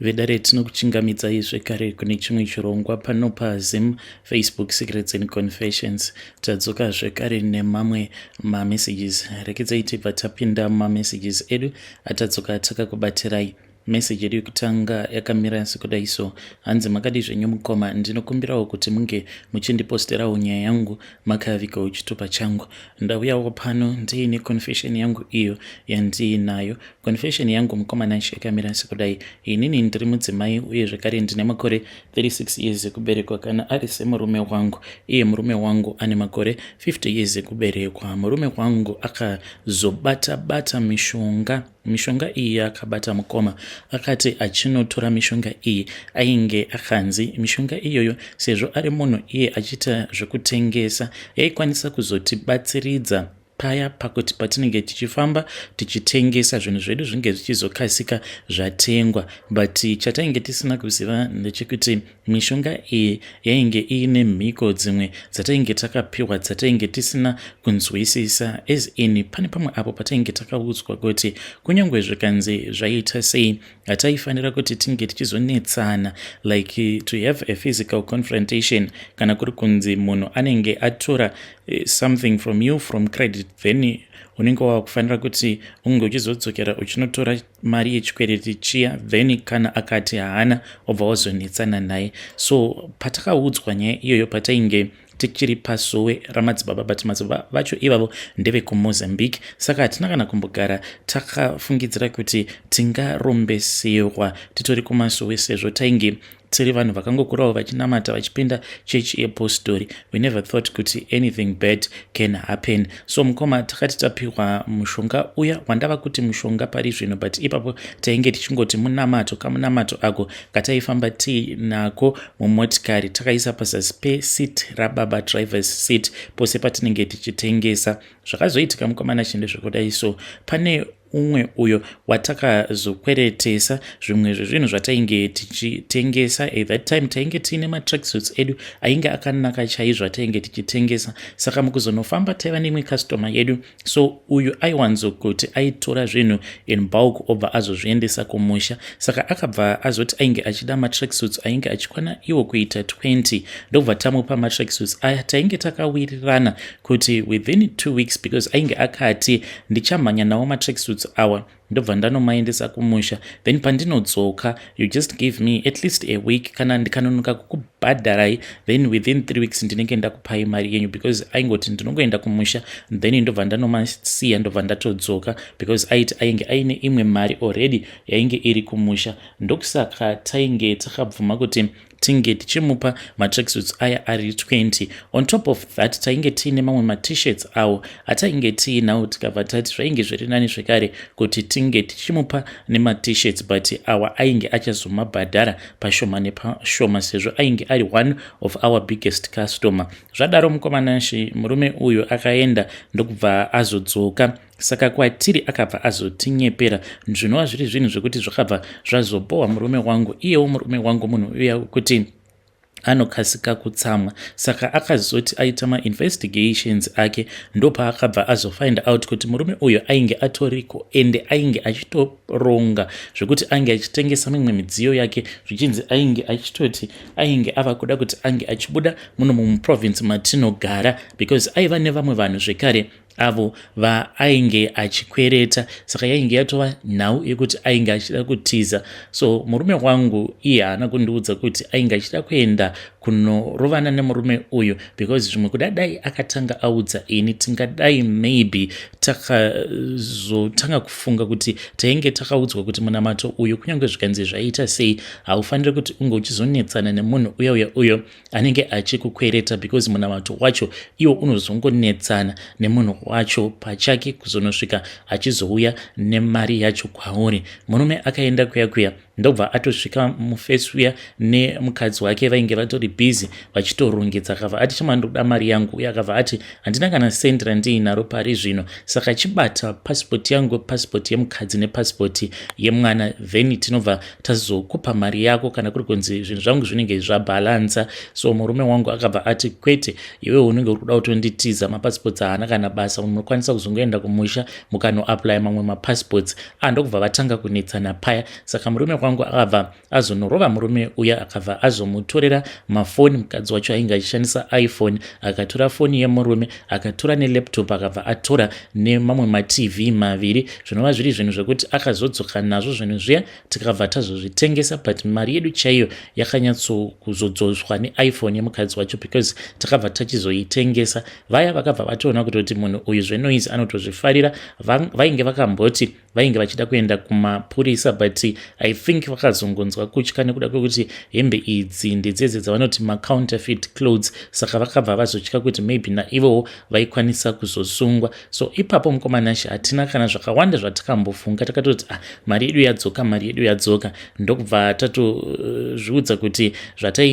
vedare tinokuchingamidzai zvekare kune chimwe chirongwa pano paZim Facebook Secrets and Confessions. Tadzoka zvekare nemamwe mamessages. Rekedzai tibva tapinda mamessages edu atadzoka takakubatirai. Message yedu yekutanga yakamira sekudai so: hanzi makadi zvenyu mukoma, ndinokumbirawo kuti munge muchindiposterawo nyaya yangu makavikawo chitupa changu. Ndauyawo pano ndiine confession yangu iyo yandiinayo. Confession yangu mukoma yakamira sekudai: inini ndiri mudzimai uye zvekare ndine makore 36 years ekuberekwa kana ari semurume wangu, iye murume wangu ane makore 50 years ekuberekwa. Murume wangu akazobata mishonga iyi akabata mukoma, akati achinotora mishonga iyi ainge akanzi mishonga iyoyo sezvo ari munhu iye achiita zvekutengesa yaikwanisa kuzotibatsiridza paya pakuti patinenge tichifamba tichitengesa zvinhu zvedu zvinge zvichizokasika zvatengwa. But chatainge tisina kuziva ndechekuti mishonga iyi yainge iine mhiko dzimwe dzatainge takapiwa dzatainge tisina kunzwisisa, as in pane pamwe apo patainge takaudzwa kuti kunyange zvikanzi zvaita sei hataifanira kuti tinge tichizonetsana, like to have a physical confrontation. Kana kuri kunzi munhu anenge atora something from you from credit, then unenge wakufanira kuti unge uchizodzokera uchinotora mari yechikwereti chiya, then kana akati haana obva wazonetsana naye. So patakaudzwa nyaya iyoyo patainge tichiri pasowe ramadzibaba, but madzibaba vacho ivavo ndeve kuMozambique, saka hatina kana kumbogara takafungidzira kuti tingarombeserwa titori kumasowe sezvo tainge tiri vanhu vakangokurawo vachinamata vachipinda chechi yepostori. We never thought kuti anything bad can happen. So mukoma takati tapiwa mushonga uya wandava kuti mushonga pari zvino, but ipapo tainge tichingoti munamato. Kamunamato ako kataifamba tinako mumotikari takaisa pazasi peseat rababa, driver's seat, pose patinenge tichitengesa. Zvakazoitika mukomana chinde zvekudai so pane umwe uyo watakazokweretesa zvimwe zvezvinhu zvatainge tichitengesa. At that time tainge tiine matracksuits edu ainge akanaka chaizvo atainge tichitengesa, saka mukuzonofamba taiva nemwe customer yedu, so uyu aiwanzokuti aitora zvinhu in bulk obva azozviendesa kumusha, saka akabva azoti ainge achida matracksuits ainge achikwana iwo kuita 20. Ndobva tamupa matracksuits aya tainge takawirirana kuti within 2 weeks, because ainge akati ndichamhanya nawo matracksuits awa ndobva ndanomaendesa kumusha, then pandinodzoka you just give me at least a week, kana ndikanonoka kukubhadharai then within 3 weeks ndinenge ndakupai mari yenyu, because aingoti ndinongoenda kumusha then ndobva ndanomasiya ndobva ndatodzoka, because aiti ainge aine imwe mari already yainge iri kumusha. Ndokusaka tainge takabvuma kuti tinge tichimupa matracksuits aya ari 20. On top of that tainge tiine mamwe maT-shirts awo atainge tiinawo, tikabva tati zvainge zviri nani zvekare kuti tinge tichimupa nemaT-shirts, but awa ainge achazomabhadhara pashoma nepashoma sezvo ainge ari one of our biggest customer. Zvadaro mukomanashi murume uyu akaenda ndokubva azodzoka, saka kwatiri akabva azotinyepera. Zvinova zviri zvinhu zvekuti zvakabva zvazobohwa murume wangu. Iyewo murume wangu munhu uya kuti anokasika kutsamwa, saka akazoti aita ma-investigations ake, ndopa akabva azofind out kuti murume uyu ainge atoriko ende ainge achitoronga zvekuti ainge achitengesa mimwe midziyo yake zvichinzi ainge achitoti ainge ava kuda kuti ainge achibuda muno muprovince matinogara, because aiva nevamwe vanhu zvekare avo vaainge achikwereta, saka yainge yatova nhau yekuti ainge achida kutiza. So murume wangu iye haana kundiudza kuti ainge achida kuenda kunorovana nemurume uyu, because zvimwe kudadai akatanga audza ini tingadai maybe takazotanga kufunga kuti tainge takaudzwa kuti munamato uyu kunyange zvikanzi zvaita sei haufaniri kuti unge uchizonetsana nemunhu uyo anenge achikukwereta, because munamato wacho iwo unozongonetsana nemunhu wacho pachake kuzonosvika achizouya nemari yacho kwauri. Murume akaenda kuya ndobva atosvika mufirst uya nemukadzi wake vainge vatori busy vachitorongedza, akabva ati chamandoda mari yangu, uye akabva ati handina kana sendi randiinaro pari zvino, saka chibata pasipoti yangu, pasipoti yemukadzi nepasipoti yemwana, then tinobva tazokupa mari yako kana kuri kunzi zvinhu zvangu zvinenge zvabhalansa. So murume wangu akabva ati kwete, iwe unenge uri kuda kutonditiza, mapasipoti haana kana basa, munokwanisa kuzongoenda kumusha mukanoapply mamwe mapasipoti. Ndokubva vatanga kunetsana paya, saka murume wangu akabva azonorova murume uya, akabva azomutorera mafoni. Mukadzi wacho ainge achishandisa iPhone, akatora foni yemurume, akatora nelaptop, akabva atora nemamwe maTV maviri, zvinova zviri zvinhu zvekuti akazodzoka nazvo zvinhu zviya tikabva tazozvitengesa, but mari yedu chaiyo yakanyatsokuzodzoswa neiPhone yemukadzi wacho because takabva tachizoitengesa. Vaya vakabva vatoona kutoti munhu uyu zvenoise anotozvifarira, vainge vakamboti vainge vachida kuenda kumapurisa, but I think vakazongonzwa kutya nekuda kwekuti hembe idzi ndedzedze dzavanoti macounterfeit clothes, saka vakabva vazotya kuti maybe naivowo vaikwanisa kuzosungwa. So ipapo mukomanashi hatina kana zvakawanda zvatakambofunga, takatoti mari yedu yadzoka, mari yedu yadzoka. Ndokubva tatozviudza kuti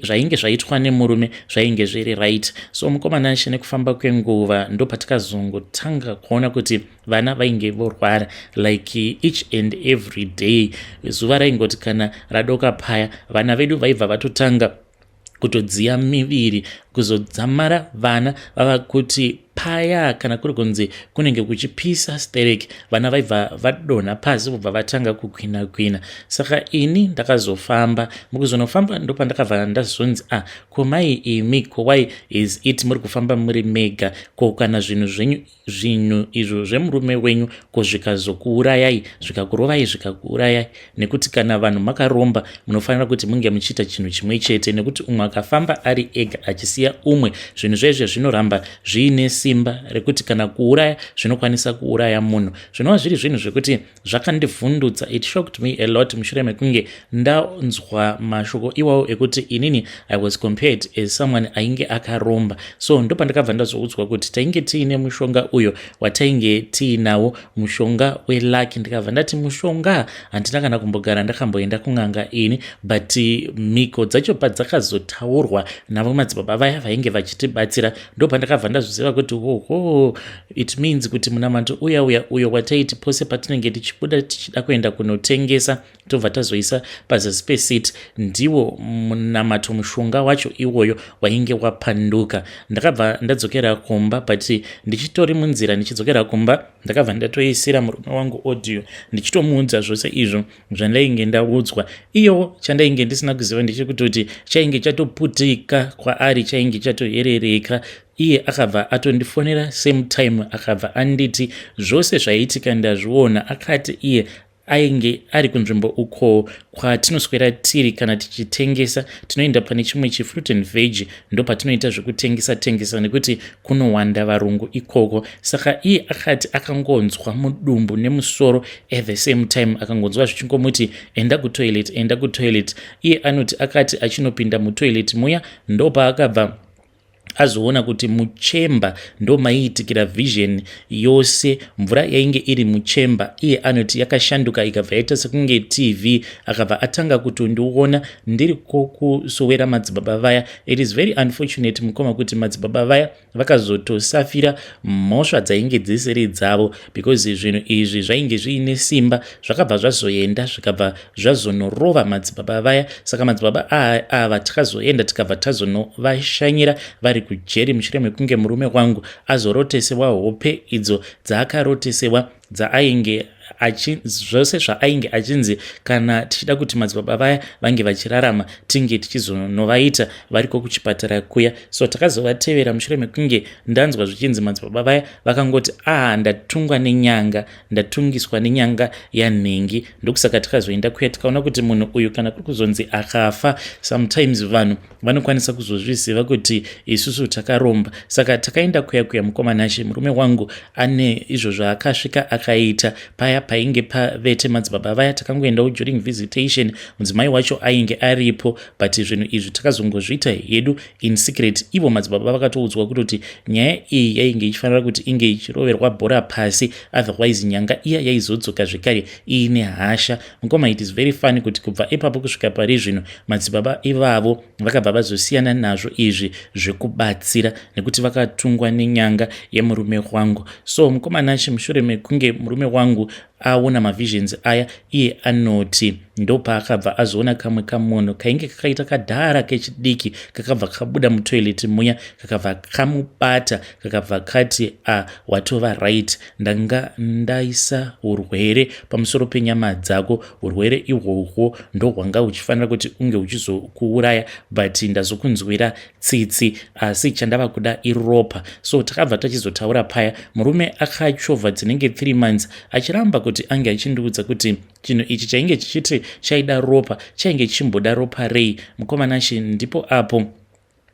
zvainge zvaitwa nemurume zvainge zviri right. So mukomanashi nekufamba kwenguva ndopatakazongotanga kuona kuti vana vainge vorwara like each and every day. Zuva raingoti kana radoka paya vana vedu vaibva vatotanga kutodziya miviri, kuzodzamara vana vava kuti paya kana kuri kunzi kunenge kuchipisa stereki, vana vaibva vadonha pasi vobva vatanga kukwina. Saka ini ndakazofamba, mukuzonofamba ndopandakabva ndazonzi komai imi why is it muri kufamba muri mega, ko kana zvinhu izvo zvemurume wenyu ko zvikazokuurayai, zvikakurovai, zvikakuurayai, nekuti kana vanhu makaromba munofanira kuti munge muchiita chinhu chimwe chete, nekuti umwe akafamba ari ega achisiya umwe, zvinhu zvezvo zvinoramba zviine simba rekuti kana kuuraya zvinokwanisa kuuraya munhu. Zvinova zviri zvinhu zvekuti zvakandivhundutsa, it shocked me a lot mushure mekunge ndanzwa mashoko iwawo ekuti inini I was compared as someone ainge akaromba. So ndopandakabva ndazoudzwa kuti tainge tiine mushonga uyo watainge tiinawo, mushonga welaki. Ndikabva ndati mushonga handina kana kumbogara ndakamboenda kun'anga ini, but mhiko dzacho padzakazotaurwa navo madzibaba vaya vainge vachitibatsira, ndopandakabva ndazviziva kuti it means kuti munamato uyo wataiti pose patinenge tichibuda tichida kuenda kunotengesa tobva tazoisa pazasi pesiti, ndiwo munamato mushonga wacho iwoyo wainge wapanduka. Ndakabva ndadzokera kumba, but ndichitori munzira ndichidzokera kumba ndakabva ndatoisira murume wangu audio ndichitomuudza zvose izvo zvandainge ndaudzwa. Iyo chandainge ndisina kuziva ndechekuti chainge chatoputika kwaari, chainge chatoyerereka. Iye akabva atondifonera same time, akabva anditi zvose zvaiitika ndazviona. Akati iye ainge ari kunzvimbo uko kwatinoswera tiri kana tichitengesa, tinoenda pane chimwe chifruit and veg ndopatinoita zvekutengesa nekuti kunowanda varungu ikoko. Saka iye akati akangonzwa mudumbu nemusoro at the same time, akangonzwa zvichingomuti enda kutoilet. Iye anoti akati achinopinda mutoilet muya ndopaakabva azoona kuti muchemba ndo maiitikira vision yose. Mvura yainge iri muchemba, iye anoti yakashanduka ikabva yaita sekunge TV, akabva atanga kutondiona ndiri kusowera madzibaba vaya. It is very unfortunate mukoma kuti madzibaba vaya vakazotosafira mhosva dzainge dzisiri dzavo, because zvinhu izvi zvainge zviine simba, zvakabva zvazoenda zvikabva zvazonorova madzibaba vaya. Saka madzibaba ava takazoenda tikabva tazonovashanyira vari kujeri mushure mekunge murume wangu azorotesewa hope idzo dzaakarotesewa dzaainge zvose zvaainge achinzi kana tichida kuti madzibaba vaya vange vachirarama tinge tichizonovaita variko kuchipatara kuya. So takazovatevera mushure mekunge ndanzwa zvichinzi madzibaba vaya vakangoti ndatungwa nenyanga, ndatungiswa nenyanga yanhengi. Ndokusaka takazoenda kuya tikaona kuti munhu uyu kana kuri kuzonzi akafa, sometimes vanhu vanokwanisa kuzozviziva kuti isusu takaromba. Saka takaenda kuya mukomanashi, murume wangu ane izvo zvaakasvika akaita paya painge pavete madzibaba vaya. Takangoendawo during visitation, mudzimai wacho ainge aripo, but zvinhu izvi takazongozviita hedu in secret. Ivo madzibaba vakatoudzwa kuti nyaya iyi yainge ichifanira kuti inge ichiroverwa bhora pasi, otherwise nyanga iya yaizodzoka zvekare iine hasha. Mukoma, it is very funny kuti kubva ipapo kusvika pari zvino madzibaba ivavo vakabva vazosiyana nazvo izvi zvekubatsira, nekuti vakatungwa nenyanga yemurume wangu. So mukomanachi, mushure mekunge murume wangu aona mavisions aya iye anoti ndopaakabva azoona kamwe kamunhu kainge kakaita kadhara kechidiki kakabva kabuda mutoileti muya kakabva kamubata kakabva kati watova right, ndanga ndaisa urwere pamusoro penyama dzako, urwere ihwohwo ndo hwanga huchifanira kuti unge huchizokuuraya but ndazokunzwira tsitsi asi chandava kuda iropa. So takabva tachizotaura paya, murume akachovha dzinenge 3 months achiramba kuti ange achindiudza kuti chinhu ichi chainge chichiti chaida ropa chainge chimboda ropa rei. Mukomanashi ndipo apo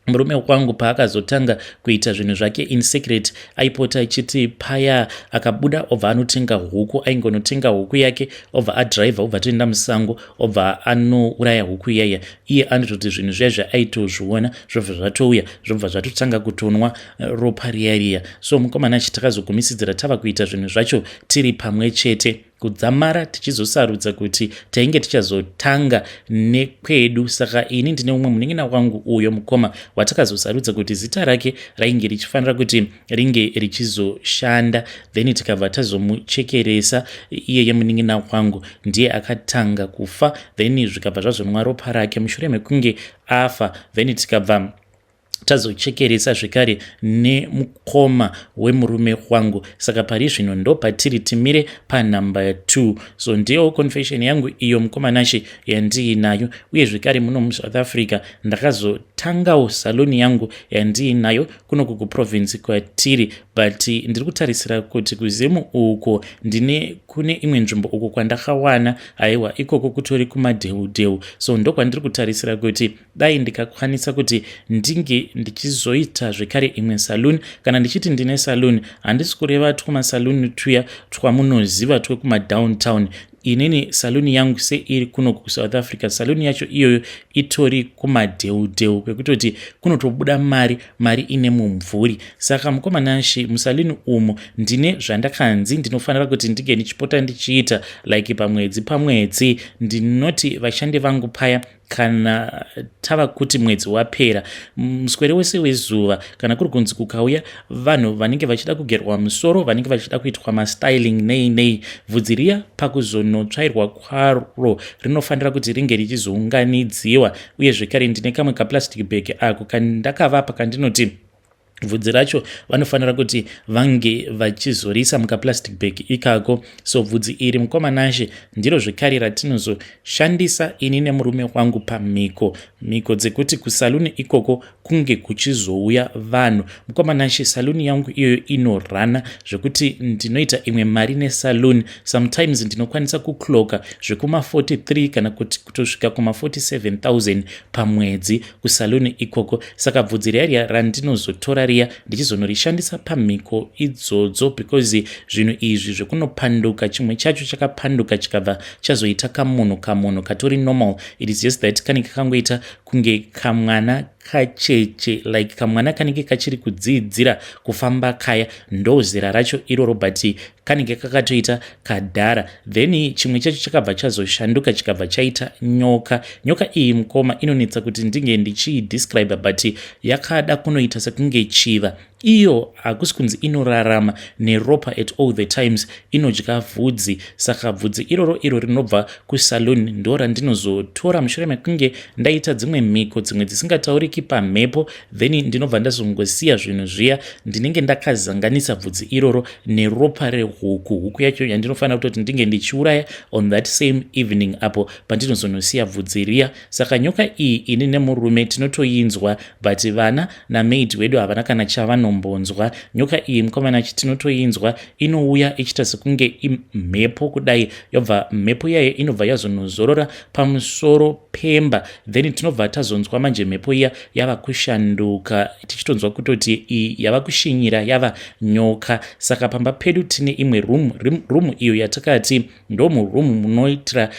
murume wangu paakazotanga kuita zvinhu zvake in secret aipota achiti paya akabuda obva anotenga huku, aingonotenga huku yake obva adriver obva toenda musango obva anouraya huku iyaya. Iye anototi zvinhu zviya zvaaitozviona zvobva zvatouya zvobva zvatotanga kutonwa ropa riya. So mukomanachi takazogumisidzira tava kuita zvinhu zvacho tiri pamwe chete kudzamara tichizosarudza kuti tainge tichazotanga nekwedu. Saka ini ndine umwe munengena wangu uyo mukoma watakazosarudza kuti zita rake rainge richifanira kuti ringe richizoshanda, then tikabva tazomuchekeresa iyeye munengena wangu ndiye akatanga kufa, then zvikabva zvazonwa ropa rake mushure mekunge afa, then tikabva tazochekeresa zvekare nemukoma wemurume wangu. Saka pari zvino ndo patiri timire panumber 2. So ndiyo confession yangu iyo mukomanashi yandiinayo, uye zvekare muno muSouth Africa ndakazotangawo saloni yangu yandiinayo kuno kuprovince kwatiri, but ndiri kutarisira kuti kuzimu uko kune imwe nzvimbo uko kwandakawana aiwa ikoko kutori kumadheudheu. So ndo kwandiri kutarisira kuti dai ndikakwanisa kuti ndinge ndichizoita zvekare imwe saloon. Kana ndichiti ndine saloon handisi kureva twumasaluni tuya twamunoziva twekumadowntown. Inini saluni yangu se iri kuno kuSouth Africa, saluni yacho iyoyo itori kumadheudheu kwekutoti kunotobuda mari ine mumvuri. Saka mukomanashi musaluni umo ndine zvandakanzi ndinofanira kuti ndige ndichipota ndichiita like pamwedzi. Ndinoti vashandi vangu paya kana tava kuti mwedzi wapera, muswere wese wezuva kana kuri kunzi kukauya vanhu vanenge vachida kugerwa musoro, vanenge vachida kuitwa mastyling nei, vhudzi riya pakuzonotsvairwa kwaro rinofanira kuti ringe richizounganidziwa. Uye zvekare ndine kamwe kaplastic bag ako kandakavapa kandinoti vhudzi racho vanofanira kuti vange vachizorisa mukaplastic bag ikako. So vhudzi iri mukomanashi ndiro zvekare ratinozoshandisa ini nemurume wangu pamhiko dzekuti kusaluni ikoko kunge kuchizouya vanhu. Mukomanashi saluni yangu iyoyo inorana zvekuti ndinoita imwe mari nesaluni. Sometimes ndinokwanisa kukloka zvekuma 43 kana kutosvika kuma 47,000 pamwedzi kusaluni ikoko. Saka vhudzi riya randinozotora riya ndichizonorishandisa pamhiko idzodzo, because zvinhu izvi zvekunopanduka chimwe chacho chakapanduka chikabva chazoita kamunhu katori normal. It is just that kanenge kangoita kunge kamwana kacheche, like kamwana kanenge kachiri kudzidzira kufamba kaya, ndo zera racho iroro, but kanenge kakatoita kadhara. Then chimwe chacho chakabva chazoshanduka chikabva chaita nyoka. Nyoka iyi mukoma inonetsa kuti ndinge ndichidescribe, but yakada kunoita sekunge chiva. Iyo hakusi kunzi inorarama neropa at all the times, inodya vhudzi. Saka vhudzi iro rinobva kusaluni ndo randinozotora mushure mekunge ndaita dzimwe mhiko dzimwe dzisingatauriki pamhepo, then ndinobva ndazongosiya zvinhu zviya ndinenge ndakazanganisa vhudzi iroro neropa rehuku yacho yandinofanira kutoti ndinge ndichiuraya on that same evening apo pandinozonosiya vhudzi riya. Saka nyoka iyi ini nemurume tinotoinzwa, but vana namaid wedu havana kana chavanombonzwa. Nyoka iyi mukomana tinotoinzwa, inouya ichita sekunge mhepo kudai, yobva mhepo yayo inobva yazonozorora pamusoro pemba, then tinobva tazonzwa manje mhepo iya yava kushanduka tichitonzwa kutoti iyi yava kushinyira yava nyoka. Saka pamba pedu tine imwe room iyo yatakati ndo muroom munoitira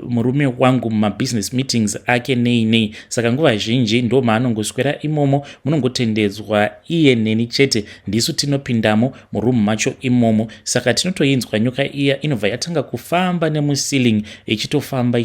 murume wangu mabusiness meetings ake nei. Saka nguva zhinji ndo maanongoswera imomo, munongotendedzwa iye neni chete, ndisu tinopindamo muroom macho imomo. Saka tinotoinzwa nyoka iya inobva yatanga kufamba nemuceiling ichitofamba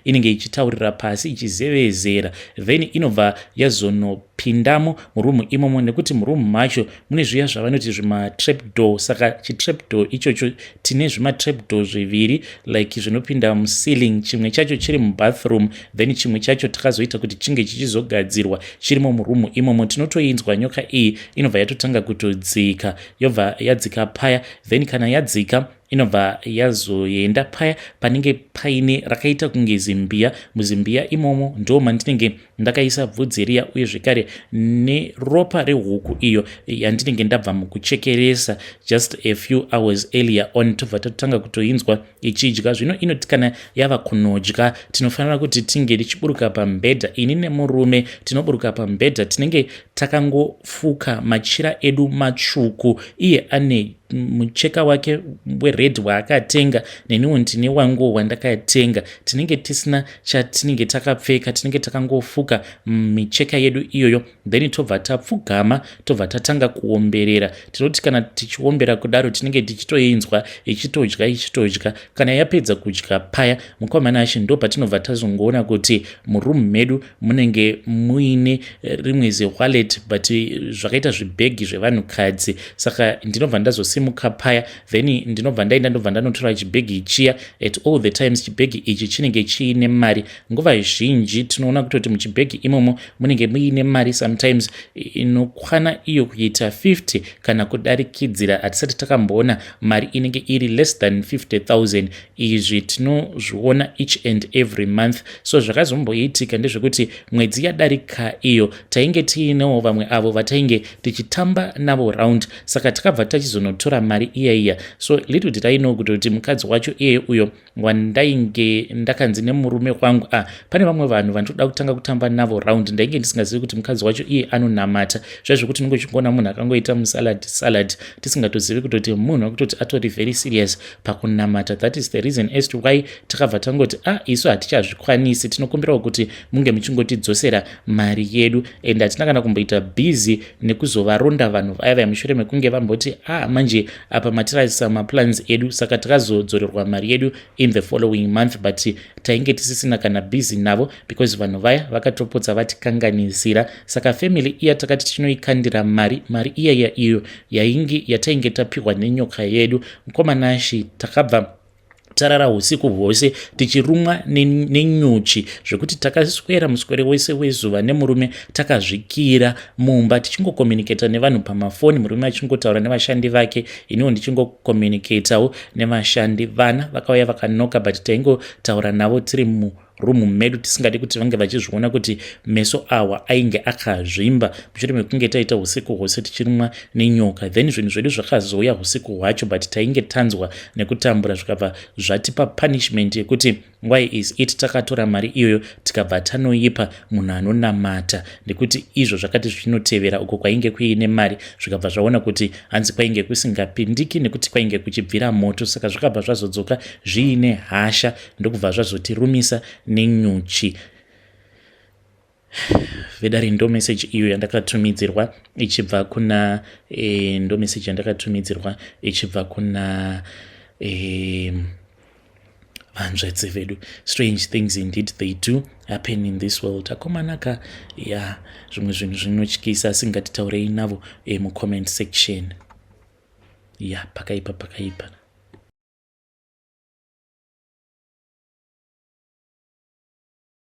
inenge ichitaurira pasi ichizevezera then inobva yazonopindamo murumu imomo, nekuti murumu macho mune zviya zvavanoti zvimatrapdoor. Saka chitrapdoor ichocho tine zvimatrapdoor zviviri like zvinopinda muceiling, chimwe chacho chiri mubathroom, then chimwe chacho takazoita kuti chinge chichizogadzirwa chirimo murumu imomo. Tinotoinzwa nyoka iyi inobva yatotanga kutodzika, yobva yadzika paya, then kana yadzika inobva yazoenda paya panenge paine rakaita kunge zimbiya. Muzimbiya imomo ndo mandinenge ndakaisa bvudzi riya uye zvekare neropa rehuku iyo yandinenge ndabva mukuchekeresa just a few hours earlier on. Tobva tatotanga kutoinzwa ichidya. Zvino inoti kana yava kunodya tinofanira kuti tinge tichiburuka pambedha. Ini nemurume tinoburuka pambedha tinenge takangofuka machira edu matsvuku, iye ane mucheka wake wered waakatenga, neniwo ndine wangu wandakatenga. Tinenge tisina chatinenge takapfeka, tinenge takangofuka micheka yedu iyoyo, then tobva tapfugama, tobva tatanga kuomberera. Tinoti kana tichiombera kudaro tinenge tichitoinzwa ichitodya. Kana yapedza kudya paya, mukomana ashi ndo patinobva tazongoona kuti murumu medu munenge muine rimwe wallet but zvakaita zvibhegi zvevanhukadzi. Saka ndinobva ndazosimuka paya, then ndinobva ndanotora chibhegi ichiya. At all the times chibhegi ichi chinenge chiine mari. Nguva zhinji tinoona kutoti muchibhegi imomo munenge muine mari sometimes inokwana iyo kuita 50 kana kudarikidzira. Hatisati takamboona mari inenge iri less than 50,000. Izvi tinozviona each and every month. So zvakazomboitika ndezvekuti mwedzi yadarika iyo tainge tiinewo vamwe avo vatainge tichitamba navo round, saka takabva tachizonotora mari iya. So little did I know kuti mukadzi wacho iye uyo wandainge ndakanzi nemurume wangu pane vamwe vanhu vandoda kutanga kutamba navo round, ndainge ndisingazivi kuti mukadzi wacho iye anonamata. Zvazvo kuti nongochiona munhu akangoita musalad tisingatozivi kutoti munhu akutoti atori very serious pakunamata. That is the reason as to why takabva tangoti isu hatichazvikwanisi, tinokumbirawo kuti munge muchingotidzosera mari yedu, and hatina kana kumboita busy nekuzovaronda vanhu vaya mushure mekunge vamboti manje apa matirasisa maplans edu. Saka takazodzorerwa mari yedu in the following month, but tainge tisisina kana busy navo because vanhu vaya vakatopodza vatikanganisira. Saka family iya takati tinoikandira mari iya iyo yatainge tapiwa nenyoka yedu. Mukomana ashi takabva tarara usiku hwose tichirumwa nenyuchi zvekuti takaswera muswere wese wezuva nemurume takazvikira mumba tichingokomuniketa nevanhu pamafoni, murume achingotaura nevashandi vake, iniwo ndichingokomuniketawo nevashandi. Vana vakauya vakanoka but taingotaura navo tiri murumu medu tisingadi kuti vange vachizviona kuti meso awa ainge akazvimba mushure mekunge taita usiku hwose tichirumwa nenyoka. Then zvinhu zvedu zvakazouya usiku hwacho but tainge tanzwa nekutambura zvikabva zvatipa punishment yekuti why is it takatora mari iyoyo tikabva tanoipa munhu anonamata, nekuti izvo zvakati zvinotevera uko kwainge kuine mari zvikabva zvaona kuti hanzi kwainge kusingapindiki nekuti kwainge kuchibvira moto. Saka zvakabva zvazodzoka zviine hasha ndokubva zvazotirumisa nenyuchi. Vedari ndo message iyo yandakatumidzirwa ichibva kuna ndo message yandakatumidzirwa ichibva kuna vanzvedzi vedu. Strange things indeed they do happen in this world. Akomanaka zvimwe zvinhu zvinotyisa asi ngatitaurei navo mucomment section. Pakaipa.